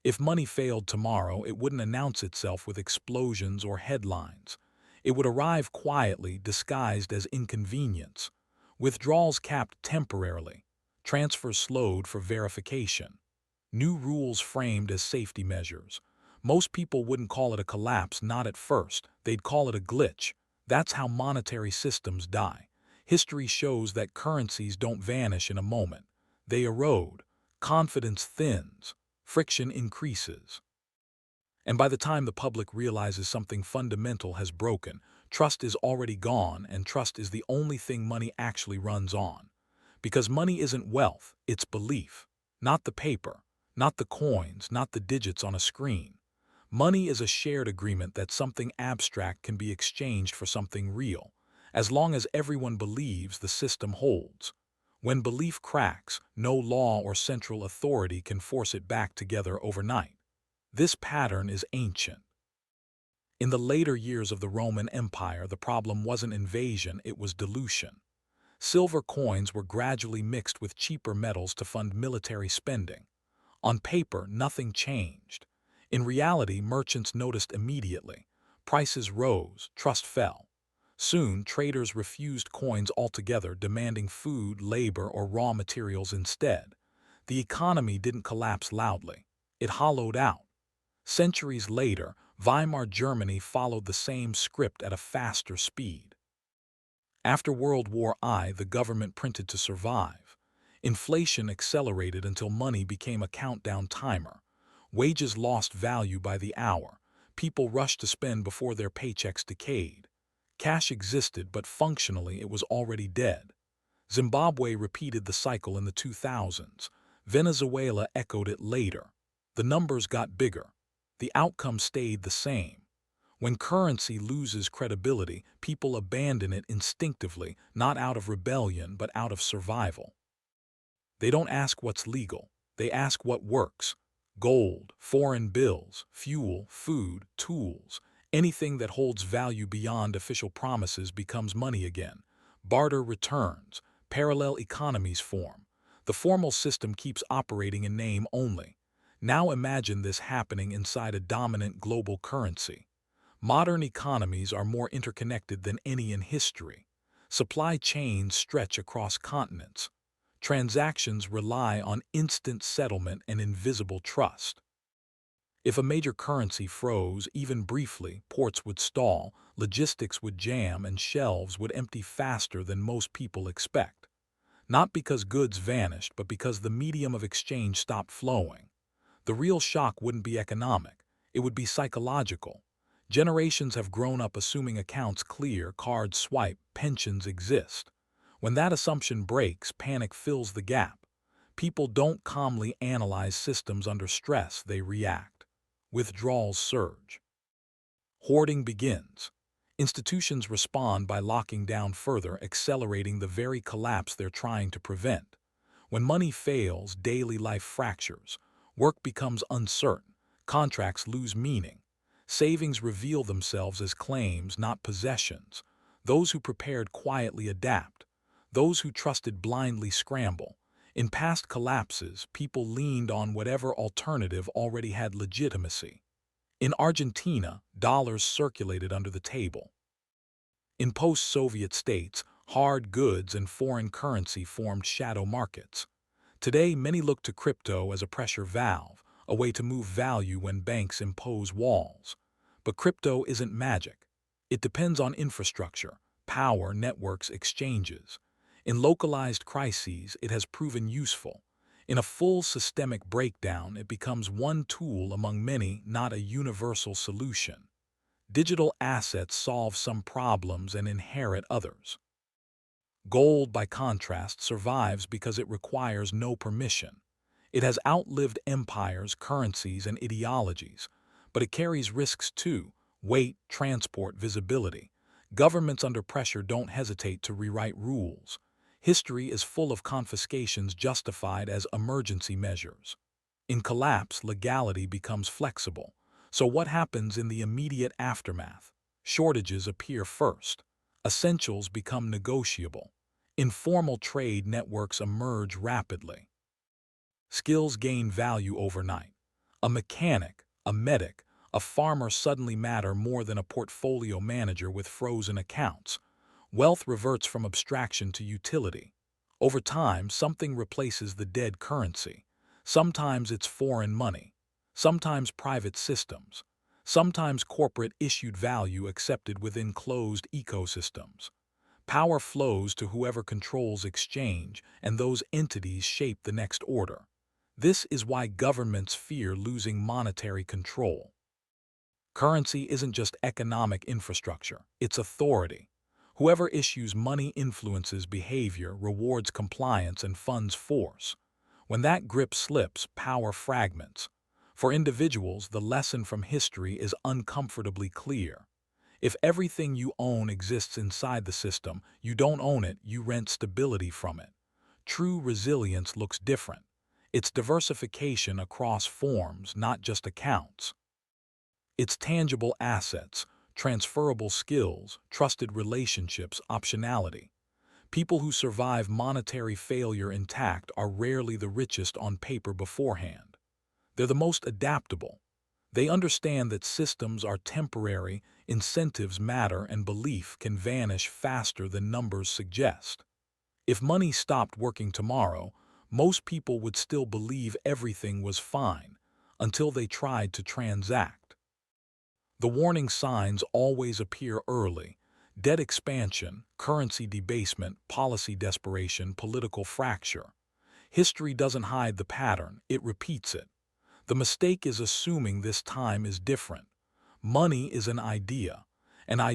If money failed tomorrow, it wouldn't announce itself with explosions or headlines. It would arrive quietly, disguised as inconvenience. Withdrawals capped temporarily. Transfers slowed for verification. New rules framed as safety measures. Most people wouldn't call it a collapse, not at first. They'd call it a glitch. That's how monetary systems die. History shows that currencies don't vanish in a moment. They erode. Confidence thins. Friction increases. And by the time the public realizes something fundamental has broken, trust is already gone, and trust is the only thing money actually runs on. Because money isn't wealth, it's belief. Not the paper, not the coins, not the digits on a screen. Money is a shared agreement that something abstract can be exchanged for something real. As long as everyone believes, the system holds. When belief cracks, no law or central authority can force it back together overnight. This pattern is ancient. In the later years of the Roman Empire, the problem wasn't invasion, it was dilution. Silver coins were gradually mixed with cheaper metals to fund military spending. On paper, nothing changed. In reality, merchants noticed immediately. Prices rose, trust fell. Soon, traders refused coins altogether, demanding food, labor, or raw materials instead. The economy didn't collapse loudly. It hollowed out. Centuries later, Weimar Germany followed the same script at a faster speed. After World War I, the government printed to survive. Inflation accelerated until money became a countdown timer. Wages lost value by the hour. People rushed to spend before their paychecks decayed. Cash existed, but functionally it was already dead. Zimbabwe repeated the cycle in the 2000s. Venezuela echoed it later. The numbers got bigger. The outcome stayed the same. When currency loses credibility, people abandon it instinctively, not out of rebellion, but out of survival. They don't ask what's legal. They ask what works. Gold, foreign bills, fuel, food, tools. Anything that holds value beyond official promises becomes money again. Barter returns. Parallel economies form. The formal system keeps operating in name only. Now imagine this happening inside a dominant global currency. Modern economies are more interconnected than any in history. Supply chains stretch across continents. Transactions rely on instant settlement and invisible trust. If a major currency froze, even briefly, ports would stall, logistics would jam, and shelves would empty faster than most people expect. Not because goods vanished, but because the medium of exchange stopped flowing. The real shock wouldn't be economic. It would be psychological. Generations have grown up assuming accounts clear, cards swipe, pensions exist. When that assumption breaks, panic fills the gap. People don't calmly analyze systems under stress, they react. Withdrawals surge. Hoarding begins. Institutions respond by locking down further, accelerating the very collapse they're trying to prevent. When money fails, daily life fractures. Work becomes uncertain. Contracts lose meaning. Savings reveal themselves as claims, not possessions. Those who prepared quietly adapt. Those who trusted blindly scramble. In past collapses, people leaned on whatever alternative already had legitimacy. In Argentina, dollars circulated under the table. In post-Soviet states, hard goods and foreign currency formed shadow markets. Today, many look to crypto as a pressure valve, a way to move value when banks impose walls. But crypto isn't magic. It depends on infrastructure, power, networks, exchanges. In localized crises, it has proven useful. In a full systemic breakdown, it becomes one tool among many, not a universal solution. Digital assets solve some problems and inherit others. Gold, by contrast, survives because it requires no permission. It has outlived empires, currencies, and ideologies, but it carries risks too: weight, transport, visibility. Governments under pressure don't hesitate to rewrite rules. History is full of confiscations justified as emergency measures. In collapse, legality becomes flexible. So what happens in the immediate aftermath? Shortages appear first. Essentials become negotiable. Informal trade networks emerge rapidly. Skills gain value overnight. A mechanic, a medic, a farmer suddenly matter more than a portfolio manager with frozen accounts. Wealth reverts from abstraction to utility. Over time, something replaces the dead currency. Sometimes it's foreign money, sometimes private systems, sometimes corporate-issued value accepted within closed ecosystems. Power flows to whoever controls exchange, and those entities shape the next order. This is why governments fear losing monetary control. Currency isn't just economic infrastructure, it's authority. Whoever issues money influences behavior, rewards compliance, and funds force. When that grip slips, power fragments. For individuals, the lesson from history is uncomfortably clear. If everything you own exists inside the system, you don't own it, you rent stability from it. True resilience looks different. It's diversification across forms, not just accounts. It's tangible assets, transferable skills, trusted relationships, optionality. People who survive monetary failure intact are rarely the richest on paper beforehand. They're the most adaptable. They understand that systems are temporary, incentives matter, and belief can vanish faster than numbers suggest. If money stopped working tomorrow, most people would still believe everything was fine until they tried to transact. The warning signs always appear early: debt expansion, currency debasement, policy desperation, political fracture. History doesn't hide the pattern, it repeats it. The mistake is assuming this time is different. Money is an idea, an idea